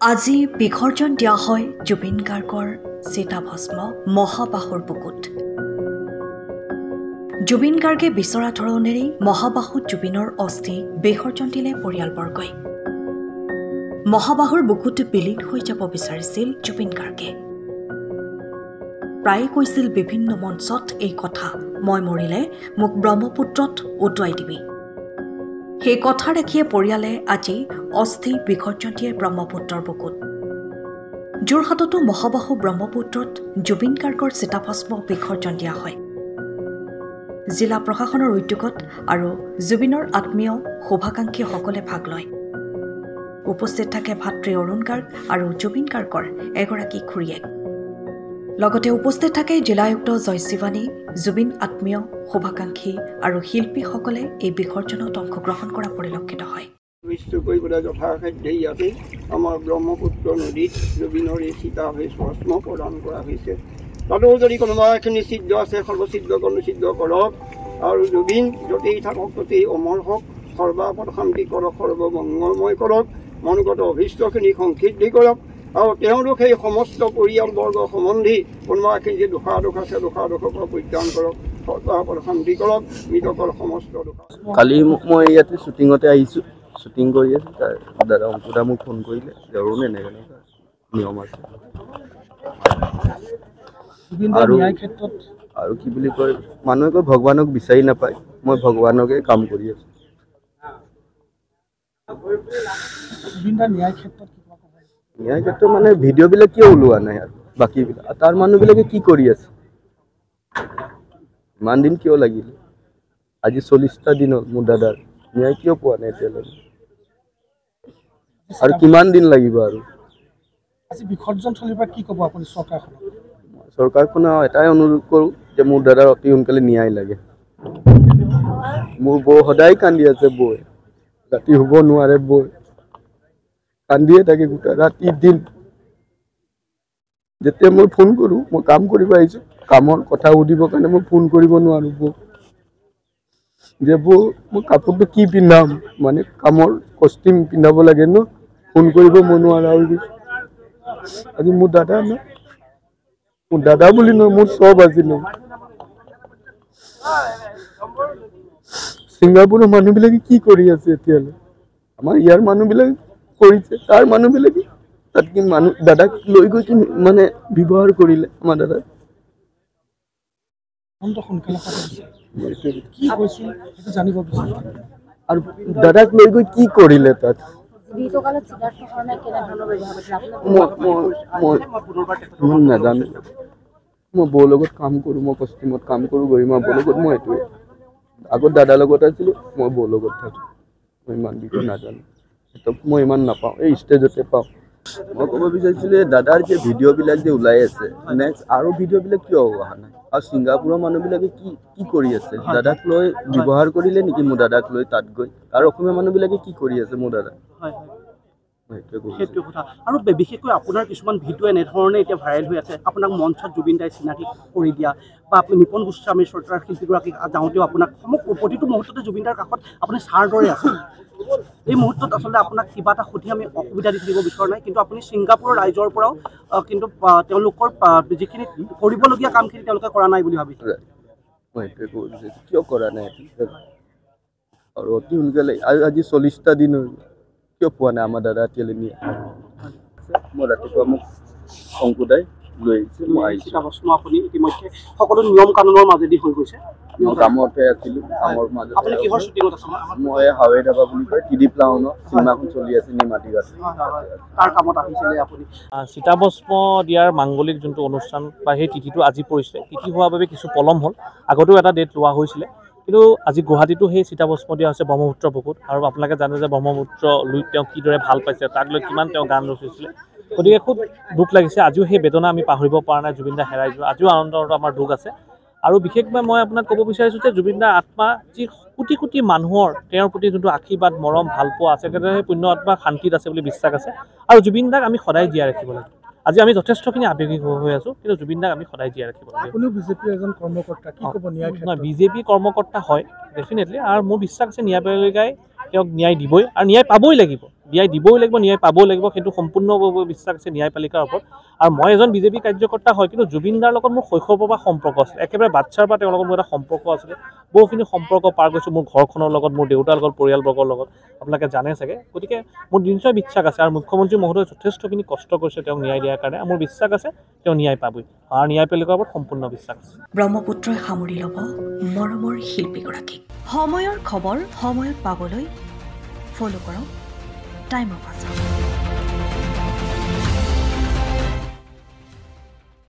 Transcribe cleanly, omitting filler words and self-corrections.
আজি বিসৰ্জন দিয়া হয় জুবিন গাৰ্গৰ চিতাভস্ম মহাবাহুৰ বুকুত। জুবিন গাৰ্গে বিচৰা ধৰণেৰেই মহাবাহুত জুবিনৰ অস্থি বিসৰ্জন দিলে পৰিয়ালবৰ্গই। মহাবাহুৰ বুকুত বিলীন হৈ যাব বিচাৰিছিল জুবিন গাৰ্গে। প্ৰায়ে কৈছিল বিভিন্ন মঞ্চত এই কথা, মই মৰিলে মোক ব্ৰহ্মপুত্ৰত উটুৱাই দিবি। সেই কথা ৰাখিয়ে পৰিয়ালে আজি অস্থি বিসৰ্জন দিয়ে ব্ৰহ্মপুত্ৰৰ বুকুত। যোৰহাটতো মহাবাহু ব্ৰহ্মপুত্ৰত জুবিন গাৰ্গৰ চিতাভস্ম বিসৰ্জন দিয়া হয়। জিলা প্ৰশাসনৰ উদ্যোগত আৰু জুবিনৰ আত্মীয় শুভাকাংক্ষীসকলে ভাগ লয়। উপস্থিত থাকে ভাতৃ অৰুণ গাৰ্গ আৰু জুবিন গাৰ্গৰ এগৰাকী খুৰীয়েক। লগতে উপস্থিত থাকে জিলায়ুক্ত জয় শিৱানী, জুবিন আত্মীয় শুভাকাংক্ষী আৰু শিল্পীসকলে এই বিসৰ্জনত অংশগ্ৰহণ কৰা পৰিলক্ষিত হয়। যথাসাধ্যে ইয়াতে আমাৰ ব্ৰহ্মপুত্ৰ নদীত জুবিনৰ এই চিতাভস্ম প্ৰদান কৰা হৈছে। তাতো যদি কোনোবা এখিনি ছিদ্ৰ আছে সৰ্বছিদ্ৰকণ ছিদ্ৰ কৰক, আৰু জুবিন য'তেই থাকক ততেই অমৰ হওক, সৰ্বাপদ শান্তি কৰক, সৰ্বমংগলময় কৰক, মনগত অভীষ্টখিনি সংসিদ্ধি কৰক, আৰু তেওঁলোক সেই সমস্ত পৰিয়ালবৰ্গ সম্বন্ধী কোনোবা এখিনি যে দুখা আছে দুখৰ পৰা পৰিত্ৰাণ কৰক, সৰ্বাপদ শান্তি কৰক, মৃতকৰ সমস্ত দুখ। কালি মই ইয়াতে শ্বুটিঙতে আহিছোঁ, শ্বুটিং কৰি আছোঁ। তাৰ দাদা অংকুদা মোক ফোন কৰিলে যে অৰুণ এনেকৈ নিয়ম আছে আৰু কি বুলি কয়, মানুহে কয় ভগৱানক বিচাৰি নাপায়, মই ভগৱানকে কাম কৰি আছোঁ। ন্যায় ক্ষেত্ৰত মানে ভিডিঅ'বিলাক কিয় ওলোৱা নাই আৰু বাকীবিলাক, তাৰ মানুহবিলাকে কি কৰি আছে, ইমান দিন কিয় লাগিলে? আজি 40টা দিন হ'ল মোৰ দাদাৰ, ন্যায় কিয় পোৱা নাই এতিয়ালৈকে? আৰু কিমান দিন লাগিব? আৰু চৰকাৰখনক এটাই অনুৰোধ কৰোঁ যে মোৰ দাদাৰ অতি সোনকালে ন্যায় লাগে। মোৰ বৌ সদায় কান্দি আছে, বৌ ৰাতি শুব নোৱাৰে, বৌ কান্দিয়ে থাকে গোটেই ৰাতি দিন। যেতিয়া মই ফোন কৰোঁ, মই কাম কৰিব আহিছোঁ, কামৰ কথা সুধিবৰ কাৰণে মই ফোন কৰিব নোৱাৰোঁ বৌ, যে বৌ মই কাপোৰটো কি পিন্ধাম, মানে কামৰ কষ্টিউম পিন্ধাব লাগে ন, ফোন কৰিব মই নোৱাৰা হৈ গৈছোঁ। আজি মোৰ দাদা ন, মোৰ দাদা বুলি নহয়, মোৰ চব আছিলে। ছিংগাপুৰৰ মানুহবিলাকে কি কৰি আছে এতিয়ালৈ? আমাৰ ইয়াৰ মানুহবিলাকে কৰিছে, তাৰ মানুহবিলাকে তাত কি মানুহ দাদাক লৈ গৈ কি মানে ব্যৱহাৰ কৰিলে আমাৰ দাদাক। আৰু দাদাক লৈ গৈ কি কৰিলে তাত? মই নাজানো। মই বৌৰ লগত কাম কৰোঁ, মই কষ্টিউমত কাম কৰোঁ, গৰিমা বৌৰ লগত। মই এইটোৱে আগত দাদাৰ লগত আছিলোঁ, মই বৌৰ লগত থাকোঁ। মই ইমান বিষয়ে নাজানো, মই ইমান নাপাওঁ, এই ষ্টেজতে পাওঁ। মই ক'ব বিচাৰিছিলোঁ, দাদাৰ যে ভিডিঅ'বিলাক যে ওলাই আছে, নেক্সট আৰু ভিডিঅ'বিলাক কিয় অহা নাই? আৰু ছিংগাপুৰৰ মানুহবিলাকে কি কৰি আছে? দাদাক লৈ ব্যৱহাৰ কৰিলে নেকি মোৰ দাদাক লৈ তাত গৈ? আৰু অসমীয়া মানুহবিলাকে কি কৰি আছে মোৰ দাদাক? সেইটো কথা। আৰু বিশেষকৈ আপোনাৰ কিছুমান ভিডিঅ' এনেধৰণে এতিয়া ভাইৰেল হৈ আছে, আপোনাক মঞ্চত জুবিন দাই চিনাকি কৰি দিয়া, বা আপুনি নিপন গোস্বামীৰ চৰিত্ৰৰ শিল্পীগৰাকীক যাওঁতেও আপোনাক প্ৰতিটো মুহূৰ্ততে জুবিন দাৰ কাষত আপুনি ছাৰ দৰে আছে। এই মুহূৰ্তত আচলতে আপোনাক কিবা এটা সুধি আমি অসুবিধা দি থাকিব বিচৰা নাই, কিন্তু আপুনি ছিংগাপুৰৰ ৰাইজৰ পৰাও কিন্তু তেওঁলোকৰ যিখিনি কৰিবলগীয়া কামখিনি তেওঁলোকে কৰা নাই বুলি ভাবিছে। মই এইটোৱে ক'ব বিচাৰিছোঁ, কিয় কৰা নাই? আৰু অতি সোনকালে আজি 40টা দিন হৈ গ'ল, কিয় পোৱা নাই আমাৰ দাদা এতিয়ালৈ নিয়ে? মই ৰাতিপুৱা মোক অংকুদাই লৈ আহিছে, মই আহিছোঁ। আপুনি ইতিমধ্যে সকলো নিয়ম কানুনৰ মাজেদি হৈ গৈছে। মই কামতে আছিলোঁ, কামৰ মাজত। আপুনি কিহৰ শ্বুটিঙত আছে? মই হাৱে ধাবা বুলি কয়, টিডিপ টাউনত চিনেমাখন চলি আছে, নিমাতীঘাট। তাৰ কামত আহিছিলে আপুনি? চিতাভস্ম দিয়াৰ মাংগলিক যোনটো অনুষ্ঠান বা সেই তিথিটো আজি পৰিছে, তিথি হোৱাৰ বাবে কিছু পলম হ'ল। আগতেও এটা ডেট লোৱা হৈছিলে, কিন্তু আজি গুৱাহাটীতো সেই চিতাভস্ম দিয়া হৈছে ব্ৰহ্মপুত্ৰৰ বুকুত। আৰু আপোনালোকে জানে যে ব্ৰহ্মপুত্ৰ লৈ তেওঁ কিদৰে ভাল পাইছে, তাক লৈ কিমান তেওঁ গান ৰচিছিলে। গতিকে খুব দুখ লাগিছে, আজিও সেই বেদনা আমি পাহৰিব পৰা নাই। জুবিন দা হেৰাই যোৱা আজিও আনন্দৰ আমাৰ দুখ আছে। আৰু বিশেষকৈ মই আপোনাক ক'ব বিচাৰিছোঁ যে জুবিন দাৰ আত্মা যি কোটি কোটি মানুহৰ তেওঁৰ প্ৰতি যোনটো আশীৰ্বাদ, মৰম, ভালপোৱা আছে, একেদৰে সেই পুণ্য আত্মা শান্তিত আছে বুলি বিশ্বাস আছে। আৰু জুবিন দাক আমি সদায় জীয়াই ৰাখিব লাগে। আজি আমি যথেষ্টখিনি আৱেগিক হৈ আছোঁ, কিন্তু জুবিন দাক আমি সদায় জীয়াই ৰাখিব লাগে। বিজেপি কৰ্মকৰ্তা হয় ডেফিনেটলি, আৰু মোৰ বিশ্বাস আছে ন্যায়পালিকাই তেওঁক ন্যায় দিবই আৰু ন্যায় পাবই লাগিব। ন্যায় দিবই লাগিব, ন্যায় পাবই লাগিব, সেইটো সম্পূৰ্ণভাৱে বিশ্বাস আছে ন্যায়পালিকাৰ ওপৰত। আৰু মই এজন বিজেপি কাৰ্যকৰ্তা হয়, কিন্তু জুবিন দাৰ লগত মোৰ শৈশৱৰ পৰা সম্পৰ্ক আছিল, একেবাৰে বাচ্ছাৰ পৰা তেওঁৰ লগত মোৰ এটা সম্পৰ্ক আছিলে। বহুখিনি সম্পৰ্ক পাৰ কৰিছোঁ মোৰ ঘৰখনৰ লগত, মোৰ দেউতাৰ লগত, পৰিয়ালবৰ্গৰ লগত, আপোনালোকে জানে চাগে। গতিকে মোৰ নিশ্চয় বিশ্বাস আছে, আৰু মুখ্যমন্ত্ৰী মহোদয়ে যথেষ্টখিনি কষ্ট কৰিছে তেওঁক ন্যায় দিয়াৰ কাৰণে। মোৰ বিশ্বাস আছে তেওঁ ন্যায় পাবই, আৰু ন্যায়পালিকাৰ ওপৰত সম্পূৰ্ণ বিশ্বাস আছে। ব্ৰহ্মপুত্ৰই সামৰি ল'ব মৰমৰ শিল্পীগৰাকীক। সময়ৰ খবৰ সময়ত পাবলৈ ফ'ল' কৰক টাইম অফ আছাম।